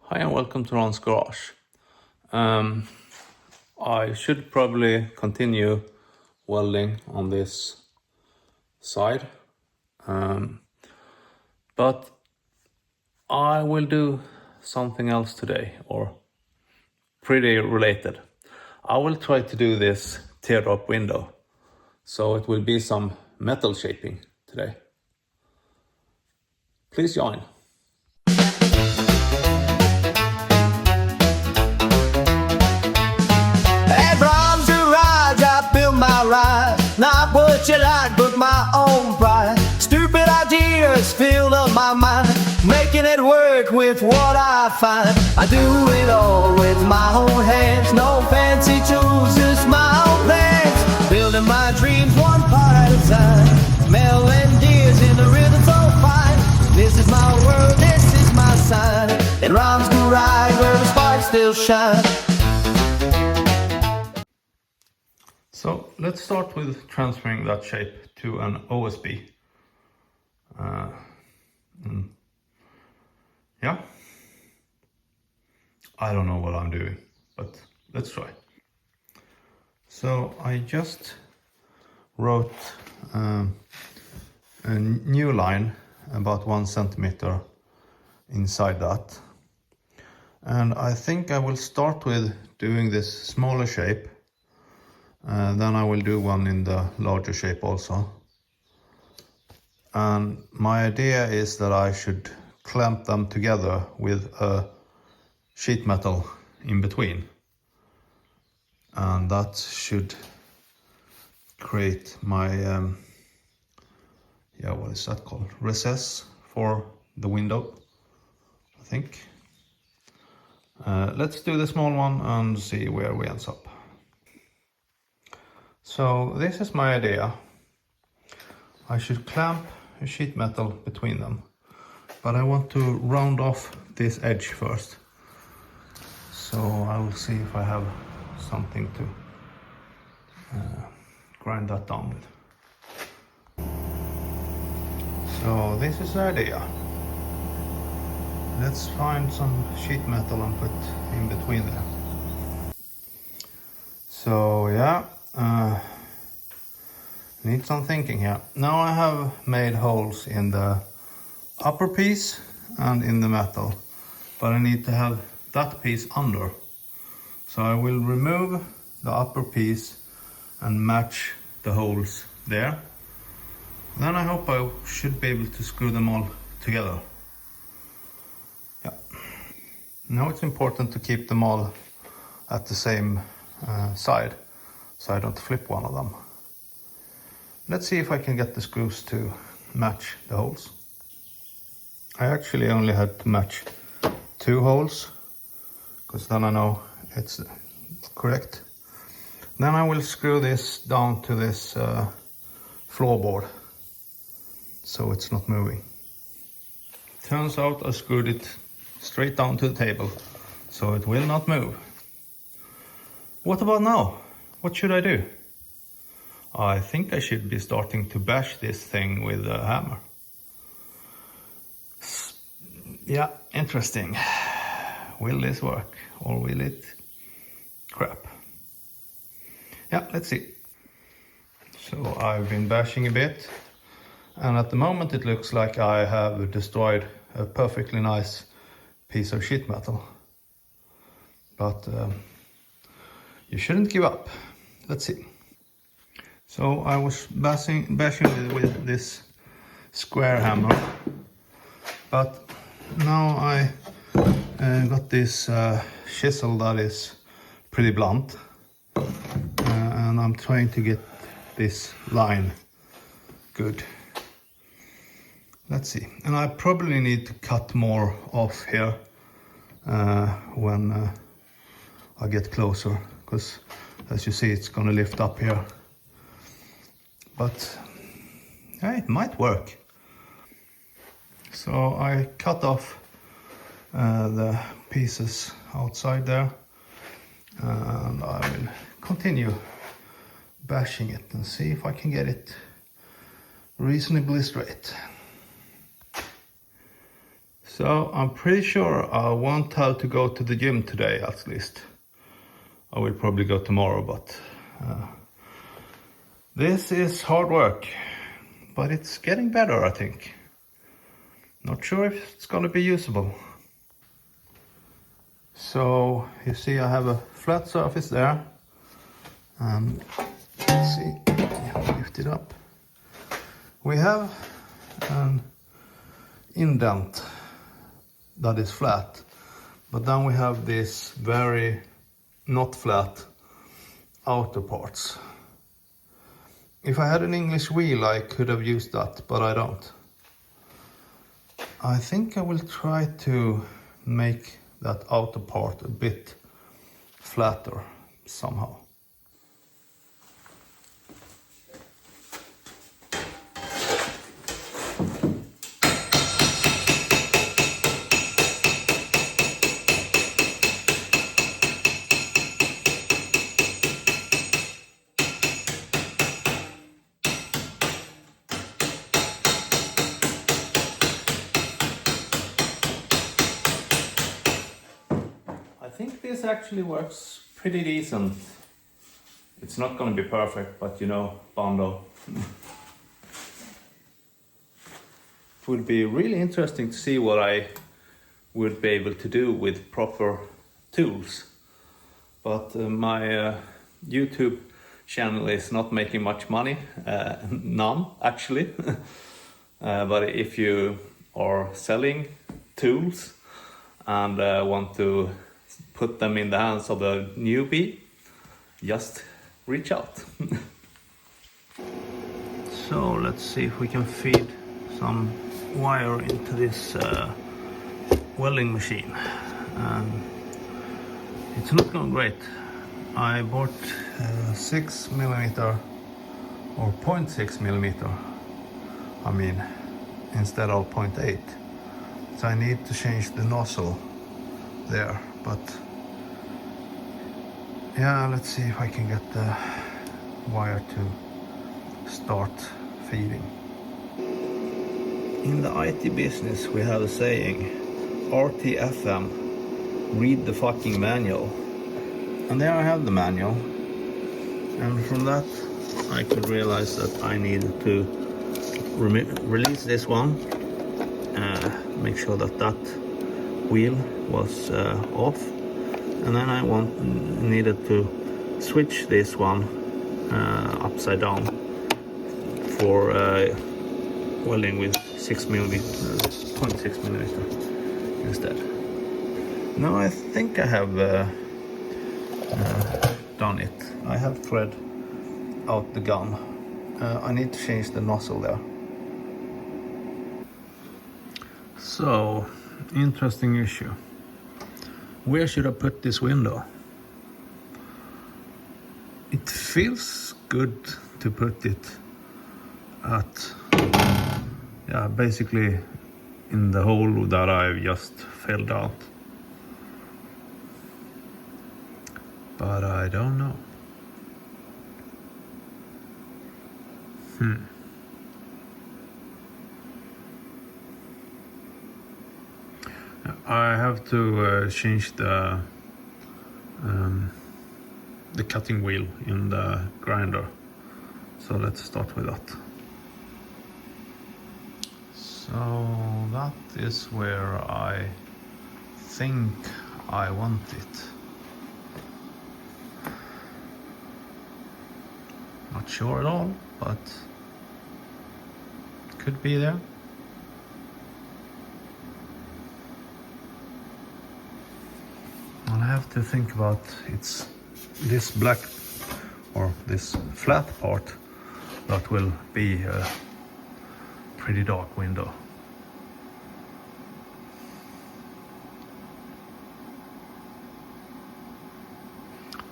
Hi and welcome to Ron's Garage. I should probably continue welding on this side, but I will do something else today, or pretty related. I will try to do this teardrop window, so it will be some metal shaping today. Please join. At Brahms Garage, I built my ride. Not what you like, but my own pride. Stupid ideas fill up my mind, making it work with what I find. I do it all with my own hands, no fancy tools, just my own plans. Building my dreams one part at a time. Melodies in the rhythm so fine. This is my world, this is my sign. At Brahms Garage, where the sparks still shine. So let's start with transferring that shape to an OSB. Yeah, I don't know what I'm doing, but let's try. So I just wrote a new line about 1 centimeter inside that. And I think I will start with doing this smaller shape. Then I will do one in the larger shape also. And my idea is that I should clamp them together with a sheet metal in between. And that should create my, what is that called? Recess for the window, I think. Let's do the small one and see where we end up. So this is my idea. I should clamp a sheet metal between them, but I want to round off this edge first. So I will see if I have something to grind that down with. So this is the idea. Let's find some sheet metal and put in between there. So yeah. Need some thinking here. Now I have made holes in the upper piece and in the metal, but I need to have that piece under. So I will remove the upper piece and match the holes there. Then I hope I should be able to screw them all together. Yeah. Now it's important to keep them all at the same side, so I don't flip one of them. Let's see if I can get the screws to match the holes. I actually only had to match 2 holes, because then I know it's correct. Then I will screw this down to this floorboard, so it's not moving. Turns out I screwed it straight down to the table, so it will not move. What about now? What should I do? I think I should be starting to bash this thing with a hammer. Yeah, interesting. Will this work or will it crap? Yeah, let's see. So I've been bashing a bit, and at the moment it looks like I have destroyed a perfectly nice piece of sheet metal. But you shouldn't give up. Let's see. So I was bashing with this square hammer, but now I got this chisel that is pretty blunt, and I'm trying to get this line good. Let's see, and I probably need to cut more off here when I get closer, because as you see it's gonna lift up here. But yeah, it might work. So I cut off the pieces outside there, and I will continue bashing it and see if I can get it reasonably straight. So I'm pretty sure I won't have to go to the gym today, at least. I will probably go tomorrow, but this is hard work, but it's getting better, I think. Not sure if it's gonna be usable. So you see I have a flat surface there, and let's see, lift it up. We have an indent that is flat, but then we have this very not flat outer parts. If I had an English wheel I could have used that, but I don't. I think I will try to make that outer part a bit flatter somehow. I think this actually works pretty decent. It's not going to be perfect, but you know, Bondo. It would be really interesting to see what I would be able to do with proper tools. But my YouTube channel is not making much money, none actually. But if you are selling tools and want to put them in the hands of a newbie, just reach out. So let's see if we can feed some wire into this welding machine. It's not going great. I bought 6mm or 0.6 millimeter, I mean, instead of 0.8. So I need to change the nozzle there, but yeah, let's see if I can get the wire to start feeding. In the IT business we have a saying, RTFM, read the fucking manual. And there I have the manual, and from that I could realize that I needed to release this one, make sure that that wheel was off, and then I needed to switch this one upside down for welding with 6mm, 0.6mm instead. Now I think I have done it. I have thread out the gun. I need to change the nozzle there. So, interesting issue. Where should I put this window? It feels good to put it at, yeah, basically in the hole that I've just filled out. But I don't know. I have to change the cutting wheel in the grinder. So let's start with that. So that is where I think I want it. Not sure at all, but it could be there. I'll have to think about it's this black or this flat part that will be a pretty dark window.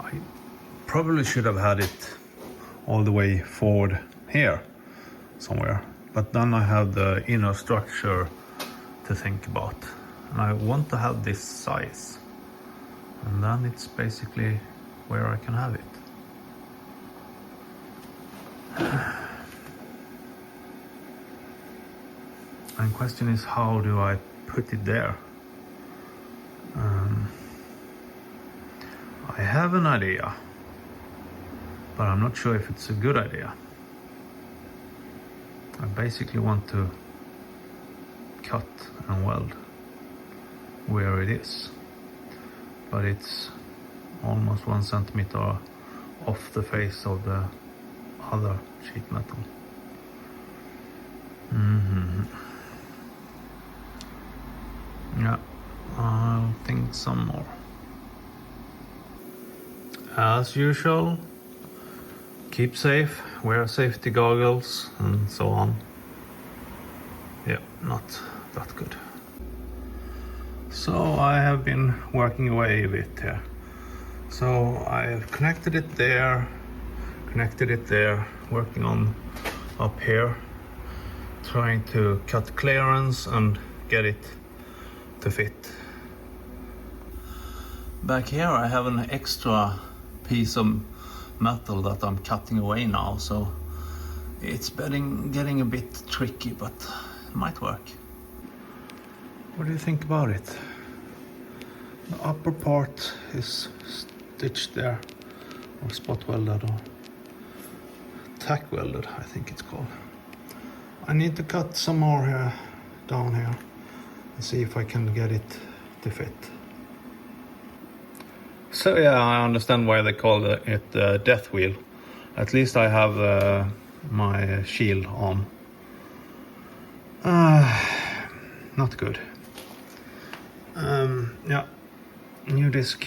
I probably should have had it all the way forward here somewhere, but then I have the inner structure to think about, and I want to have this size, and then it's basically where I can have it. And question is, how do I put it there. I have an idea, but I'm not sure if it's a good idea. I basically want to cut and weld where it is, but it's almost 1 centimeter off the face of the other sheet metal. Yeah, I'll think some more. As usual, keep safe, wear safety goggles and so on. Yeah, not that good. So I have been working away a bit here. So I have connected it there, working on up here, trying to cut clearance and get it to fit. Back here I have an extra piece of metal that I'm cutting away now, so it's getting a bit tricky, but it might work. What do you think about it? The upper part is stitched there, or spot welded, or tack welded, I think it's called. I need to cut some more here, down here, and see if I can get it to fit. So yeah, I understand why they call it death wheel. At least I have my shield on. Not good. Yeah, new disc.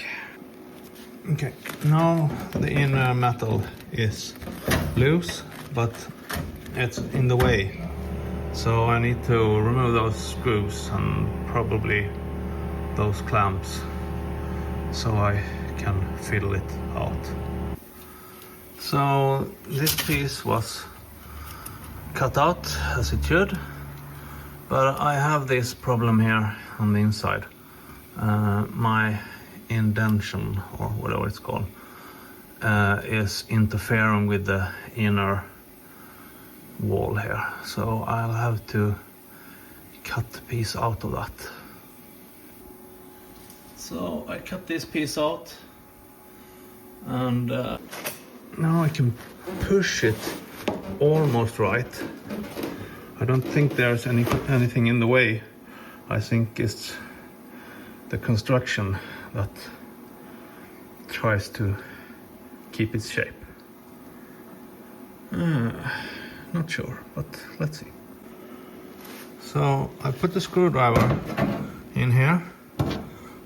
Okay, now the inner metal is loose, but it's in the way. So I need to remove those screws and probably those clamps, so I can fiddle it out. So this piece was cut out as it should, but I have this problem here on the inside. My indentation, or whatever it's called, is interfering with the inner wall here, so I'll have to cut the piece out of that. So I cut this piece out, and now I can push it almost right. I don't think there's anything in the way. I think it's the construction that tries to keep its shape. Not sure, but let's see. So I put the screwdriver in here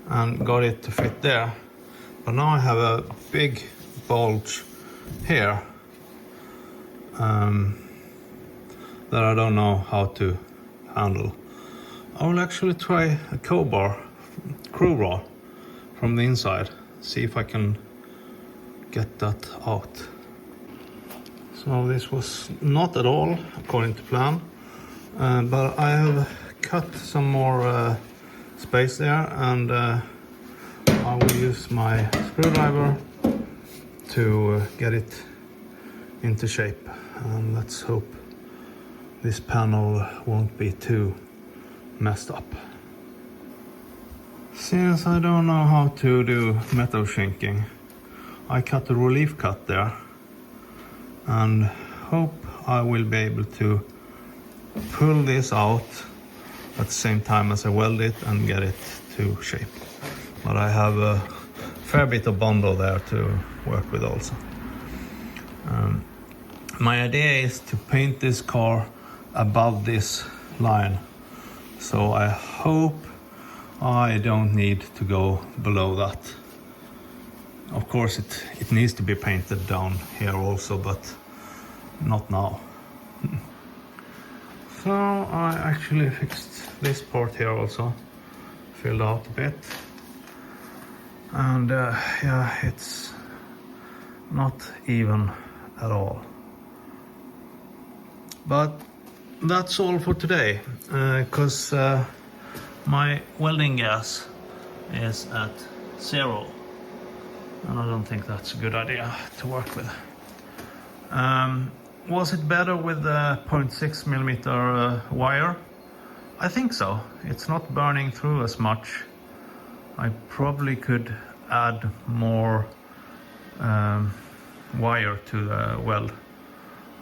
and got it to fit there, but now I have a big bulge here that I don't know how to handle. I will actually try a crew bar from the inside, see if I can get that out. So this was not at all according to plan, but I have cut some more space there, and I will use my screwdriver to get it into shape, and let's hope this panel won't be too messed up. Since I don't know how to do metal shrinking, I cut a relief cut there and hope I will be able to pull this out at the same time as I weld it and get it to shape. But I have a fair bit of bundle there to work with also. My idea is to paint this car above this line, so I hope I don't need to go below that. Of course it needs to be painted down here also, but not now. So I actually fixed this part here also, filled out a bit, and yeah, it's not even at all. But that's all for today, because my welding gas is at 0, and I don't think that's a good idea to work with. Was it better with the 0.6mm wire? I think so. It's not burning through as much. I probably could add more wire to the weld.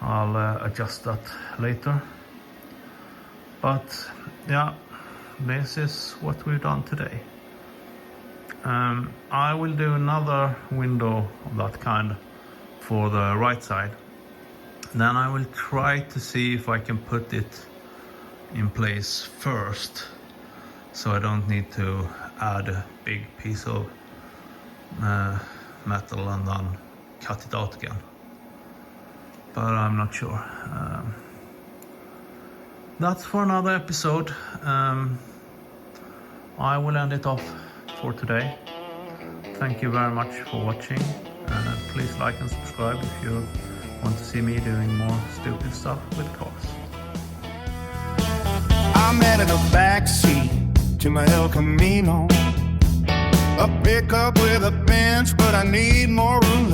I'll adjust that later. But yeah, this is what we've done today. I will do another window of that kind for the right side. Then I will try to see if I can put it in place first, so I don't need to add a big piece of metal and then cut it out again. But I'm not sure. That's for another episode. I will end it off for today. Thank you very much for watching. Please like and subscribe if you want to see me doing more stupid stuff with cars. I'm in the backseat to my El Camino, a pickup with a bench, but I need more room.